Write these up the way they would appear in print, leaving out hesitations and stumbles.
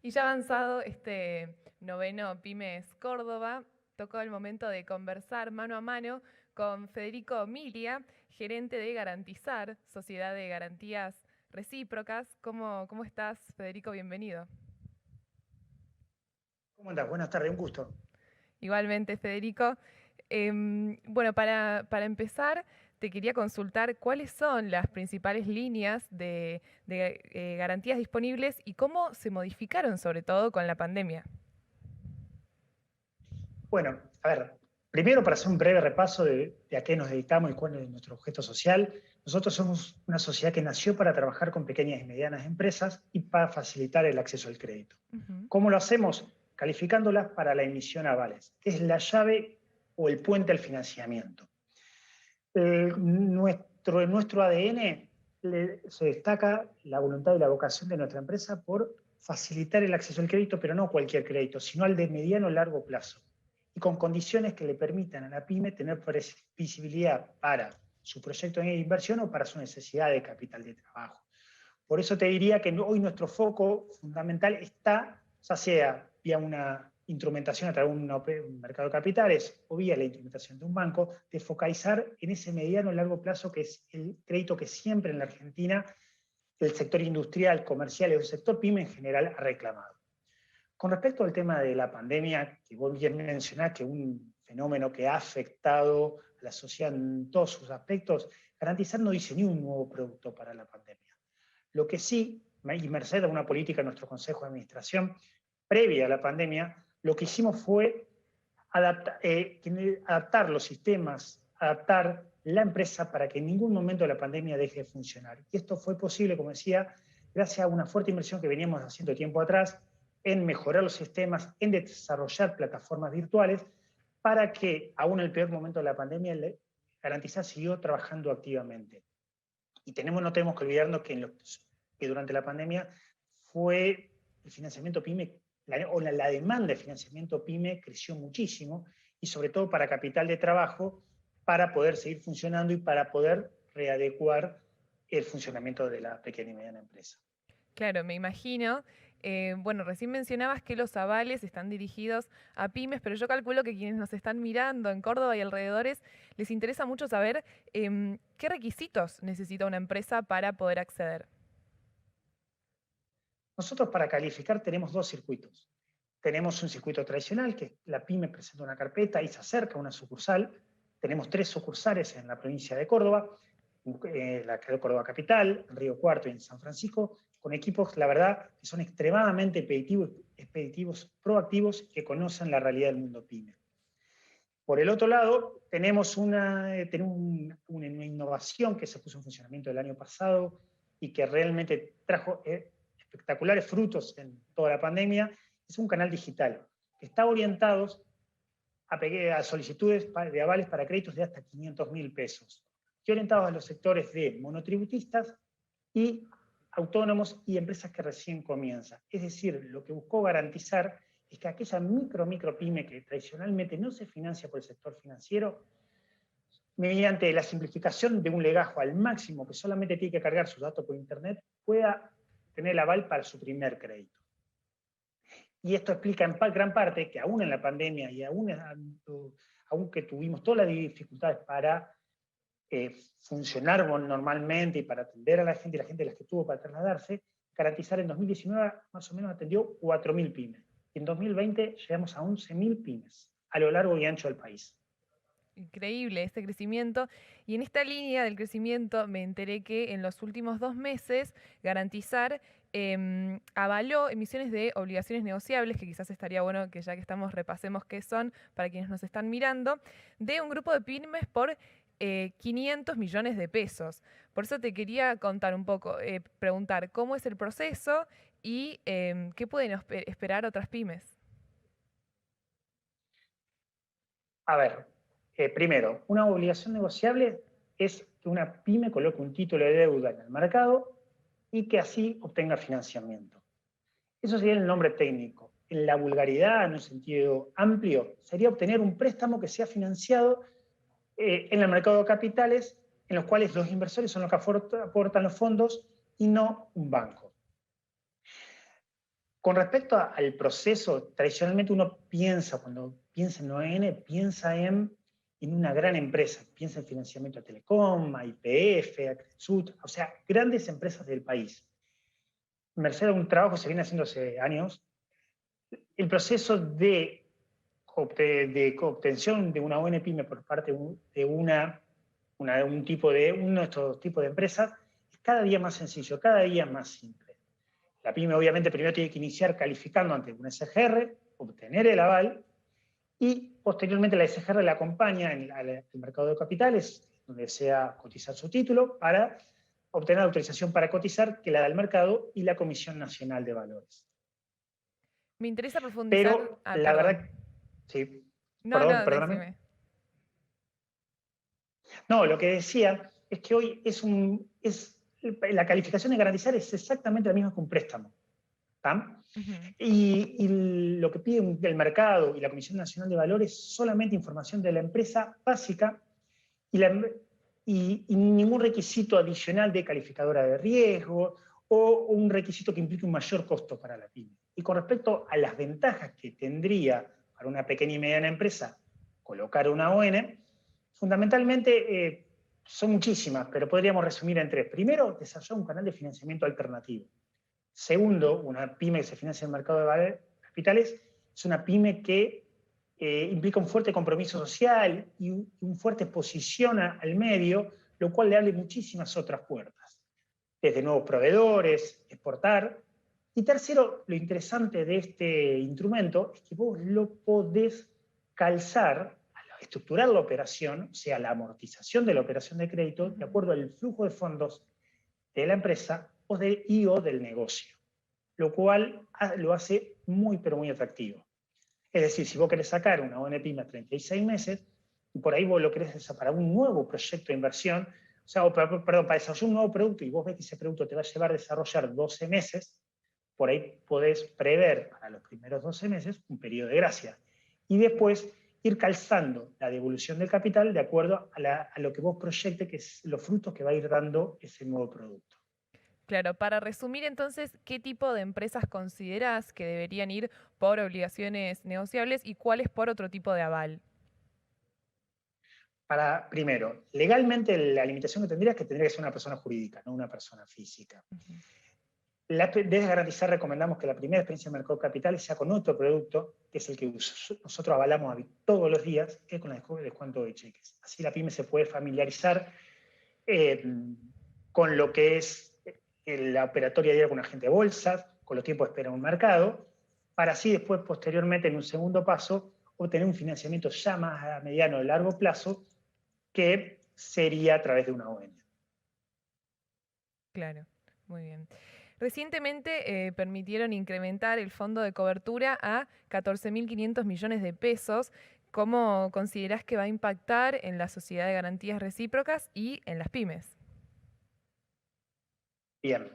Y ya avanzado este noveno Pymes Córdoba, tocó el momento de conversar mano a mano con Federico Milia, gerente de Garantizar, Sociedad de Garantías Recíprocas. ¿Cómo estás, Federico? Bienvenido. ¿Cómo andás? Buenas tardes, un gusto. Igualmente, Federico. Bueno, para empezar, te quería consultar cuáles son las principales líneas de garantías disponibles y cómo se modificaron, sobre todo con la pandemia. Bueno, a ver, primero para hacer un breve repaso de a qué nos dedicamos y cuál es nuestro objeto social, nosotros somos una sociedad que nació para trabajar con pequeñas y medianas empresas y para facilitar el acceso al crédito. Ujú. ¿Cómo lo hacemos? Calificándolas para la emisión a avales, que es la llave o el puente al financiamiento. En nuestro ADN se destaca la voluntad y la vocación de nuestra empresa por facilitar el acceso al crédito, pero no cualquier crédito, sino al de mediano o largo plazo, y con condiciones que le permitan a la pyme tener visibilidad para su proyecto de inversión o para su necesidad de capital de trabajo. Por eso te diría que hoy nuestro foco fundamental está, ya sea vía una instrumentación a través de un mercado de capitales o vía la instrumentación de un banco, de focalizar en ese mediano y largo plazo que es el crédito que siempre en la Argentina el sector industrial, comercial y el sector pyme en general ha reclamado. Con respecto al tema de la pandemia, que vos bien mencionás, que es un fenómeno que ha afectado a la sociedad en todos sus aspectos, Garantizar no diseñó un nuevo producto para la pandemia. Lo que sí, y merced a una política de nuestro Consejo de Administración, previa a la pandemia, lo que hicimos fue adaptar los sistemas, adaptar la empresa para que en ningún momento de la pandemia deje de funcionar. Y esto fue posible, como decía, gracias a una fuerte inversión que veníamos haciendo tiempo atrás en mejorar los sistemas, en desarrollar plataformas virtuales, para que, aún en el peor momento de la pandemia, Garantizar siguió trabajando activamente. Y no tenemos que olvidarnos que durante la pandemia fue el financiamiento PYME, la demanda de financiamiento PYME creció muchísimo, y sobre todo para capital de trabajo, para poder seguir funcionando y para poder readecuar el funcionamiento de la pequeña y mediana empresa. Claro, me imagino. Bueno, recién mencionabas que los avales están dirigidos a pymes, pero yo calculo que quienes nos están mirando en Córdoba y alrededores les interesa mucho saber qué requisitos necesita una empresa para poder acceder. Nosotros para calificar tenemos dos circuitos. Tenemos un circuito tradicional, que la pyme presenta una carpeta y se acerca a una sucursal. Tenemos 3 sucursales en la provincia de Córdoba, la de Córdoba Capital, en Río Cuarto y en San Francisco, con equipos, la verdad, que son extremadamente expeditivos, proactivos, que conocen la realidad del mundo pyme. Por el otro lado, tenemos una innovación que se puso en funcionamiento el año pasado y que realmente trajo espectaculares frutos en toda la pandemia. Es un canal digital que está orientado a solicitudes de avales para créditos de hasta 500.000 pesos, y orientados a los sectores de monotributistas y autónomos y empresas que recién comienzan. Es decir, lo que buscó garantizar es que aquella micro pyme que tradicionalmente no se financia por el sector financiero, mediante la simplificación de un legajo al máximo, que solamente tiene que cargar sus datos por internet, pueda tener el aval para su primer crédito. Y esto explica en gran parte que aún en la pandemia y aunque tuvimos todas las dificultades para funcionar normalmente y para atender a la gente y la gente de las que tuvo para trasladarse, Garantizar en 2019 más o menos atendió 4.000 pymes. Y en 2020 llegamos a 11.000 pymes a lo largo y ancho del país. Increíble este crecimiento. Y en esta línea del crecimiento me enteré que en los últimos 2 meses Garantizar avaló emisiones de obligaciones negociables, que quizás estaría bueno que ya que estamos repasemos qué son para quienes nos están mirando, de un grupo de pymes por 500 millones de pesos. Por eso te quería contar un poco, preguntar cómo es el proceso y qué pueden esperar otras pymes. A ver, primero, una obligación negociable es que una pyme coloque un título de deuda en el mercado y que así obtenga financiamiento. Eso sería el nombre técnico. En la vulgaridad, en un sentido amplio, sería obtener un préstamo que sea financiado en el mercado de capitales, en los cuales los inversores son los que aportan los fondos y no un banco. Con respecto al proceso, tradicionalmente uno piensa, cuando piensa en ON, piensa en una gran empresa, piensa en financiamiento a Telecom, a YPF, a Cresut, o sea, grandes empresas del país. Merced a un trabajo que se viene haciendo hace años, el proceso de obtención de una ON PYME por parte de uno de estos tipos de empresas es cada día más sencillo, cada día más simple. La PYME obviamente primero tiene que iniciar calificando ante un SGR, obtener el aval, y posteriormente la SGR la acompaña al mercado de capitales, donde desea cotizar su título, para obtener la autorización para cotizar, que la da el mercado y la Comisión Nacional de Valores. Me interesa profundizar. Pero Ah, la perdón. verdad, sí, No, no, perdóname. decime. No, lo que decía es que hoy la calificación de garantizar es exactamente la misma que un préstamo. ¿Tá? Ujú. Y lo que pide el mercado y la Comisión Nacional de Valores es solamente información de la empresa básica y ningún requisito adicional de calificadora de riesgo o un requisito que implique un mayor costo para la pyme. Y con respecto a las ventajas que tendría para una pequeña y mediana empresa colocar una ON, fundamentalmente son muchísimas, pero podríamos resumir en tres. Primero, desarrollar un canal de financiamiento alternativo. Segundo, una pyme que se financia en el mercado de capitales es una pyme que implica un fuerte compromiso social y un fuerte exposición al medio, lo cual le abre muchísimas otras puertas, desde nuevos proveedores, exportar. Y tercero, lo interesante de este instrumento es que vos lo podés calzar, estructurar la operación, o sea, la amortización de la operación de crédito, de acuerdo al flujo de fondos de la empresa o del negocio, lo cual lo hace muy, pero muy atractivo. Es decir, si vos querés sacar una ON PYME a 36 meses, y por ahí vos lo querés hacer para un nuevo proyecto de inversión, o sea, perdón, para desarrollar un nuevo producto y vos ves que ese producto te va a llevar a desarrollar 12 meses, por ahí podés prever para los primeros 12 meses un periodo de gracia. Y después ir calzando la devolución del capital de acuerdo a lo que vos proyectes, que es los frutos que va a ir dando ese nuevo producto. Claro, para resumir entonces, ¿qué tipo de empresas considerás que deberían ir por obligaciones negociables y cuáles por otro tipo de aval? Primero, legalmente la limitación que tendría que ser una persona jurídica, no una persona física. Ujú. Desde Garantizar recomendamos que la primera experiencia de mercado de capitales sea con otro producto, que es el que nosotros avalamos todos los días, que es con el descuento de cheques. Así la pyme se puede familiarizar eh, con lo que es la operatoria diaria con un agente de bolsas, con los tiempos de espera en un mercado, para así después, posteriormente, en un segundo paso, obtener un financiamiento ya más a mediano o largo plazo, que sería a través de una ON. Claro, muy bien. Recientemente permitieron incrementar el fondo de cobertura a 14.500 millones de pesos. ¿Cómo considerás que va a impactar en la sociedad de garantías recíprocas y en las pymes? Bien,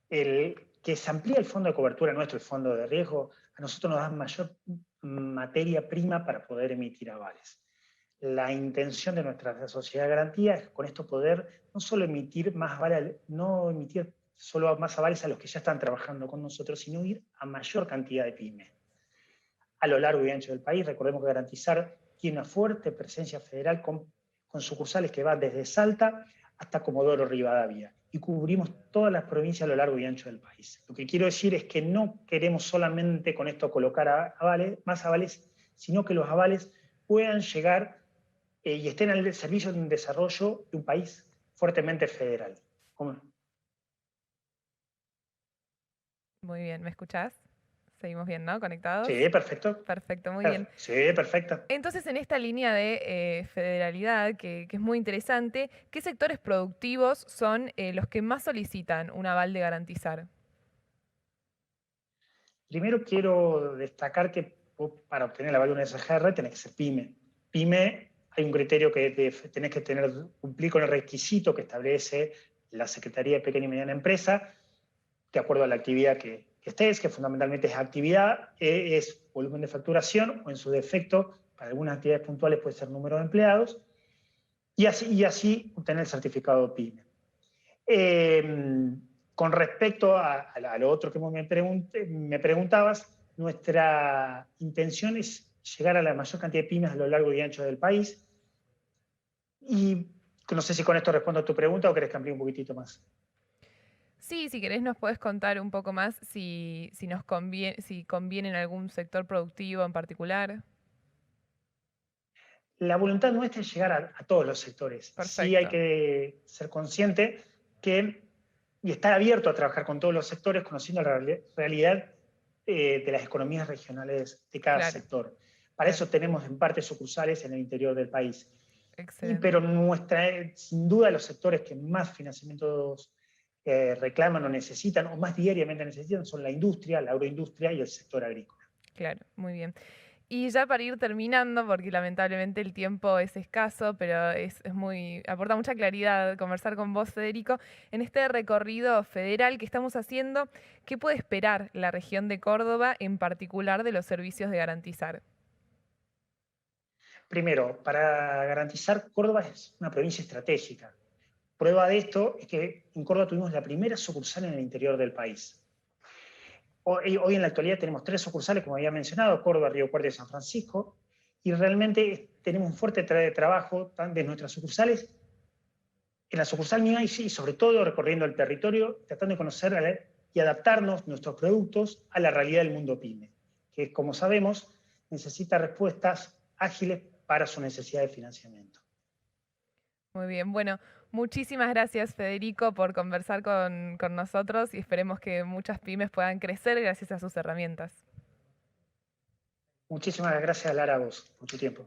que se amplíe el fondo de cobertura nuestro, el fondo de riesgo, a nosotros nos da mayor materia prima para poder emitir avales. La intención de nuestra sociedad de garantía es con esto poder no solo emitir más avales, no emitir solo más avales a los que ya están trabajando con nosotros, sino ir a mayor cantidad de pymes. A lo largo y ancho del país, recordemos que Garantizar tiene una fuerte presencia federal con sucursales que van desde Salta hasta Comodoro Rivadavia y cubrimos todas las provincias a lo largo y ancho del país. Lo que quiero decir es que no queremos solamente con esto colocar más avales, sino que los avales puedan llegar y estén al servicio de un desarrollo de un país fuertemente federal. ¿Cómo? Muy bien, ¿me escuchás? Seguimos bien, ¿no? ¿Conectados? Sí, perfecto. Perfecto, muy bien. Sí, perfecto. Entonces, en esta línea de federalidad, que es muy interesante, ¿qué sectores productivos son los que más solicitan un aval de garantizar? Primero quiero destacar que para obtener la valor de SGR tenés que ser PYME. PYME, hay un criterio que tenés que cumplir con el requisito que establece la Secretaría de Pequeña y Mediana Empresa, de acuerdo a la actividad que estés, que fundamentalmente es actividad, es volumen de facturación, o en su defecto, para algunas actividades puntuales puede ser número de empleados, y así obtener el certificado PYME. Con respecto a lo otro que me preguntabas, nuestra intención es llegar a la mayor cantidad de pymes a lo largo y ancho del país. Y no sé si con esto respondo a tu pregunta o querés que amplíe un poquitito más. Sí, si querés nos puedes contar un poco más si nos conviene, si conviene en algún sector productivo en particular. La voluntad nuestra es llegar a todos los sectores. Sí hay Perfecto, que ser consciente y estar abierto a trabajar con todos los sectores, conociendo la realidad de las economías regionales de cada claro, sector. Para claro, eso tenemos en parte sucursales en el interior del país. Pero excelente. sin duda los sectores que más financiamientos reclaman o necesitan, o más diariamente necesitan, son la industria, la agroindustria y el sector agrícola. Claro, muy bien. Y ya para ir terminando, porque lamentablemente el tiempo es escaso, pero es muy, aporta mucha claridad conversar con vos, Federico, en este recorrido federal que estamos haciendo, ¿qué puede esperar la región de Córdoba, en particular de los servicios de garantizar? Primero, para garantizar, Córdoba es una provincia estratégica. Prueba de esto es que en Córdoba tuvimos la primera sucursal en el interior del país. Hoy en la actualidad tenemos 3 sucursales, como había mencionado, Córdoba, Río Cuarto y San Francisco, y realmente tenemos un fuerte trabajo de nuestras sucursales, en la sucursal mía y sí, sobre todo recorriendo el territorio, tratando de conocer y adaptarnos nuestros productos a la realidad del mundo pyme, que como sabemos necesita respuestas ágiles para su necesidad de financiamiento. Muy bien, bueno, muchísimas gracias, Federico, por conversar con nosotros y esperemos que muchas pymes puedan crecer gracias a sus herramientas. Muchísimas gracias, Lara, a vos por tu tiempo.